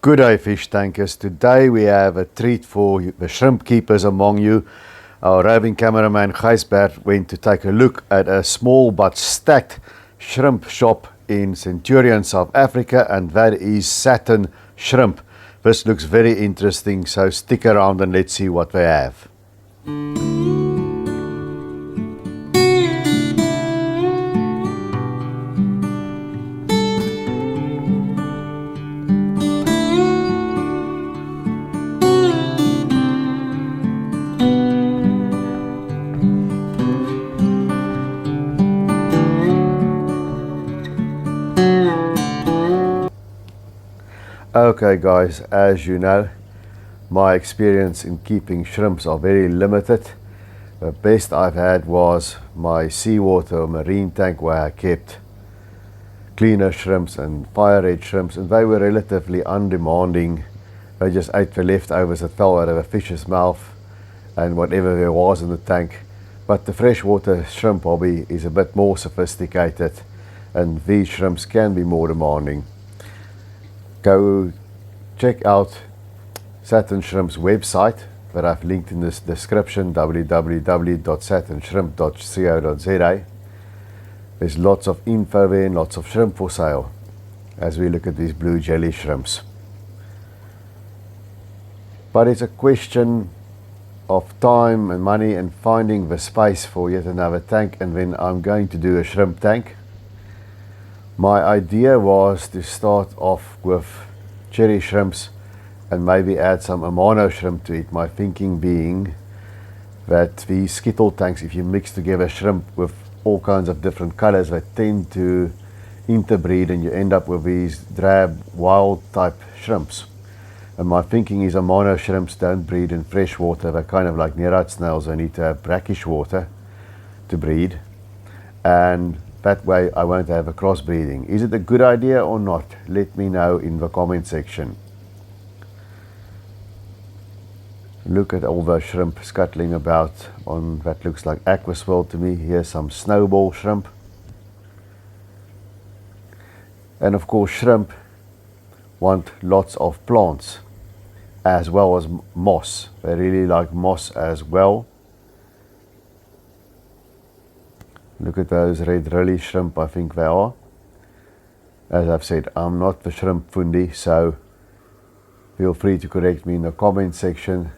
Good day, fish tankers. Today we have a treat for the shrimp keepers among you. Our roving cameraman Gijsbert went to take a look at a small but stacked shrimp shop in Centurion, South Africa, and that is Satin Shrimp. This looks very interesting, so stick around and let's see what they have. Okay guys, as you know, my experience in keeping shrimps are very limited. The best I've had was my seawater marine tank where I kept cleaner shrimps and fire red shrimps, and they were relatively undemanding. They just ate the leftovers that fell out of a fish's mouth and whatever there was in the tank. But the freshwater shrimp hobby is a bit more sophisticated, and these shrimps can be more demanding. Go check out Saturn Shrimp's website that I've linked in this description, www.satinshrimp.co.za. There's lots of info there and lots of shrimp for sale as we look at these blue jelly shrimps. But it's a question of time and money and finding the space for yet another tank, and then I'm going to do a shrimp tank. My idea was to start off with cherry shrimps and maybe add some Amano shrimp to it. My thinking being that these skittle tanks, if you mix together shrimp with all kinds of different colors, they tend to interbreed and you end up with these drab wild type shrimps. And my thinking is Amano shrimps don't breed in fresh water. They're kind of like nearite snails. They need to have brackish water to breed, and that way I won't have a crossbreeding. Is it a good idea or not? Let me know in the comment section. Look at all the shrimp scuttling about on that looks like aqua swirl to me. Here's some snowball shrimp. And of course shrimp want lots of plants as well as moss. They really like moss as well. Look at those red rilly shrimp, I think they are. As I've said, I'm not the shrimp fundi, so feel free to correct me in the comment section.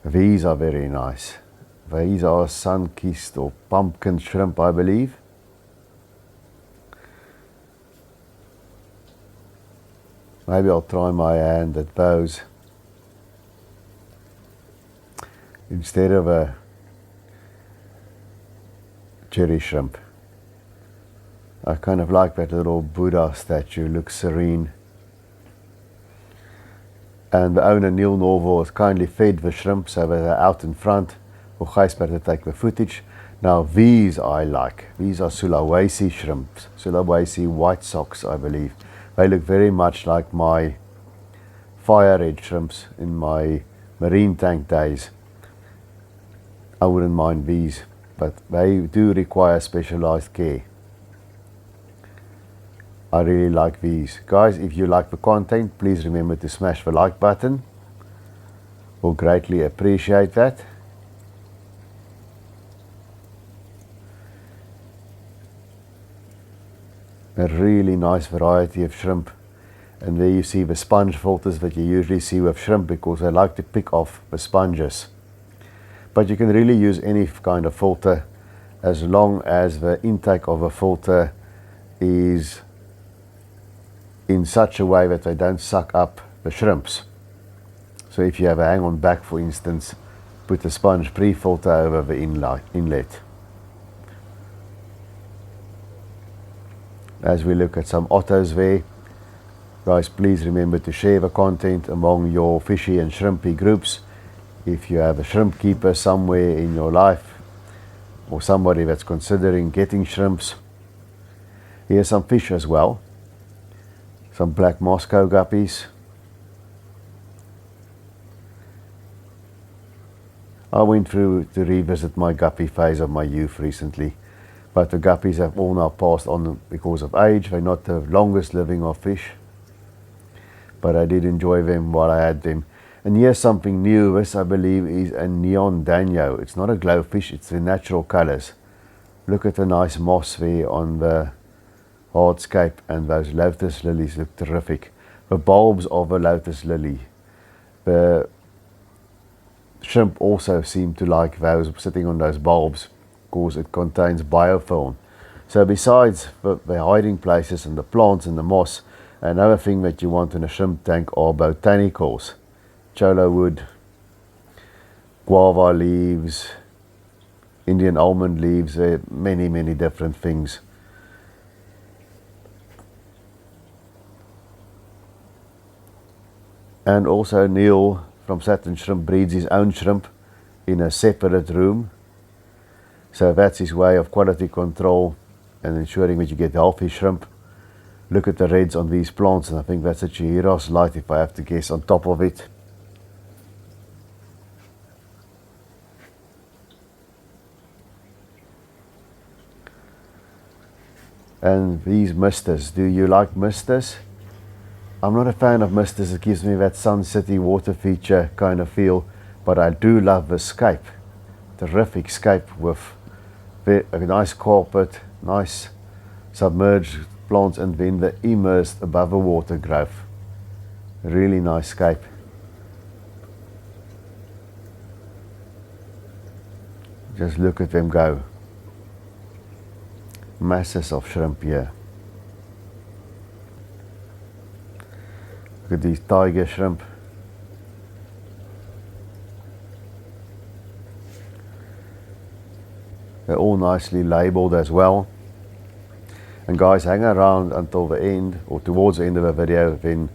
These are very nice. These are sun-kissed or pumpkin shrimp, I believe. Maybe I'll try my hand at those instead of a cherry shrimp. I kind of like that little Buddha statue, looks serene. And the owner Neil Norval has kindly fed the shrimp so that they're out in front for Gijsbert to take the footage. Now these I like. These are Sulawesi shrimps, Sulawesi white socks I believe. They look very much like my fire red shrimps in my marine tank days. I wouldn't mind these, but they do require specialized care. I really like these. Guys, if you like the content, please remember to smash the like button. We'll greatly appreciate that. A really nice variety of shrimp. And there you see the sponge filters that you usually see with shrimp, because they like to pick off the sponges. But you can really use any kind of filter as long as the intake of a filter is in such a way that they don't suck up the shrimps. So if you have a hang-on back, for instance, put a sponge pre-filter over the inlet. As we look at some ottos there, guys, please remember to share the content among your fishy and shrimpy groups. If you have a shrimp keeper somewhere in your life, or somebody that's considering getting shrimps. Here's some fish as well. Some black Moscow guppies. I went through to revisit my guppy phase of my youth recently. But the guppies have all now passed on because of age. They're not the longest living of fish, but I did enjoy them while I had them. And here's something new. This, I believe, is a neon danio. It's not a glowfish, it's the natural colors. Look at the nice moss there on the hardscape, and those lotus lilies look terrific. The bulbs of a lotus lily. The shrimp also seem to like those sitting on those bulbs because it contains biofilm. So besides the hiding places and the plants and the moss, another thing that you want in a shrimp tank are botanicals. Cholla wood, guava leaves, Indian almond leaves, many different things. And also Neil from Saturn Shrimp breeds his own shrimp in a separate room. So that's his way of quality control and ensuring that you get healthy shrimp. Look at the reds on these plants, and I think that's a Chihiras light, if I have to guess, on top of it. And these misters, do you like misters? I'm not a fan of misters. It gives me that Sun City water feature kind of feel, but I do love the scape. Terrific scape with a nice carpet, nice submerged plants, and then the immersed above the water growth. Really nice scape. Just look at them go. Masses of shrimp here. Look at these tiger shrimp. They're all nicely labeled as well. And guys, hang around until the end, or towards the end of the video, then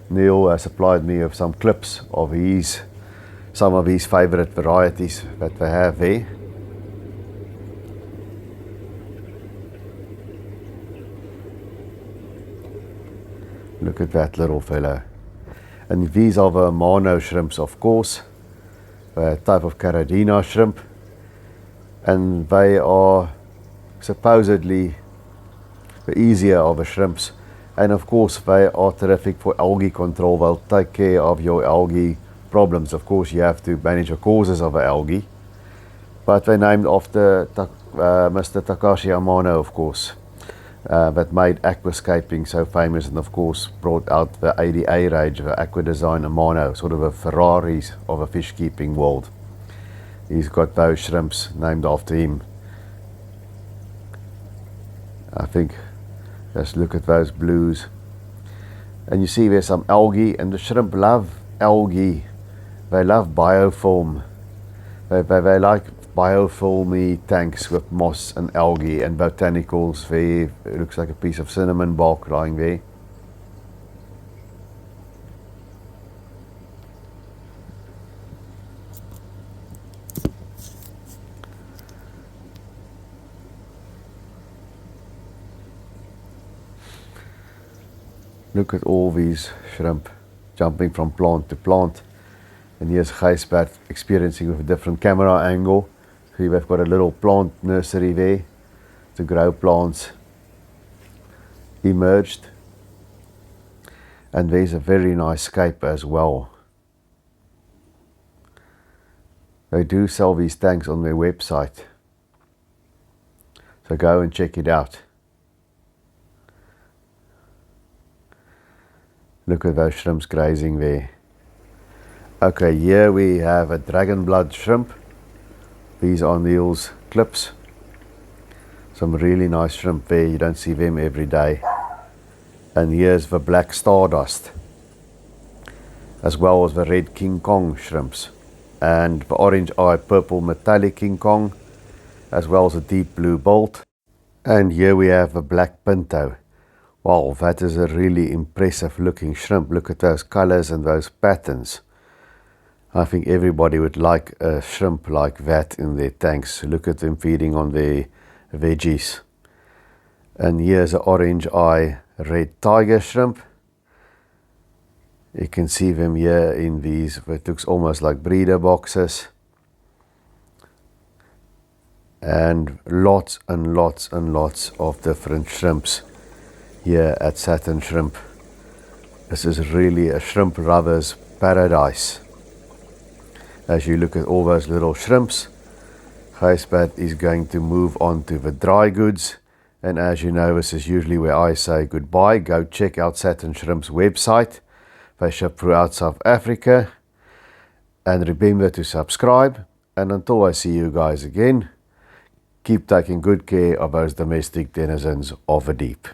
Neil supplied me with some clips of some of his favorite varieties that they have there. Look at that little fellow. And these are the Amano shrimps, of course, a type of Caradina shrimp, and they are supposedly the easier of the shrimps, and of course they are terrific for algae control. They'll take care of your algae problems. Of course you have to manage the causes of the algae, but they're named after Mr. Takashi Amano, of course, that made aquascaping so famous, and of course brought out the ADA range, the Aqua Design Amano, sort of a Ferraris of a fish keeping world. He's got those shrimps named after him. I think, just look at those blues, and you see there's some algae, and the shrimp love algae. They love biofilm. They like biofilmy tanks with moss and algae and botanicals there. It looks like a piece of cinnamon bark lying there. Look at all these shrimp jumping from plant to plant. And here's Gijsbert experiencing with a different camera angle. See, we've got a little plant nursery there to grow plants emerged. And there's a very nice scape as well. They do sell these tanks on their website, so go and check it out. Look at those shrimps grazing there. Okay, here we have a dragon blood shrimp. These are Neil's clips. Some really nice shrimp there. You don't see them every day. And here's the black stardust, as well as the red King Kong shrimps, and the orange eye purple metallic King Kong, as well as a deep blue bolt. And here we have a black pinto. Wow, that is a really impressive looking shrimp. Look at those colors and those patterns. I think everybody would like a shrimp like that in their tanks. Look at them feeding on their veggies. And here's an orange eye red tiger shrimp. You can see them here in these, it looks almost like breeder boxes. and lots and lots and lots of different shrimps here at Saturn Shrimp. This is really a shrimp lover's paradise. As you look at all those little shrimps, Gijsbert is going to move on to the dry goods, and as you know, this is usually where I say goodbye. Go check out Satin Shrimp's website. They ship throughout South Africa, and remember to subscribe, and until I see you guys again, keep taking good care of those domestic denizens of the deep.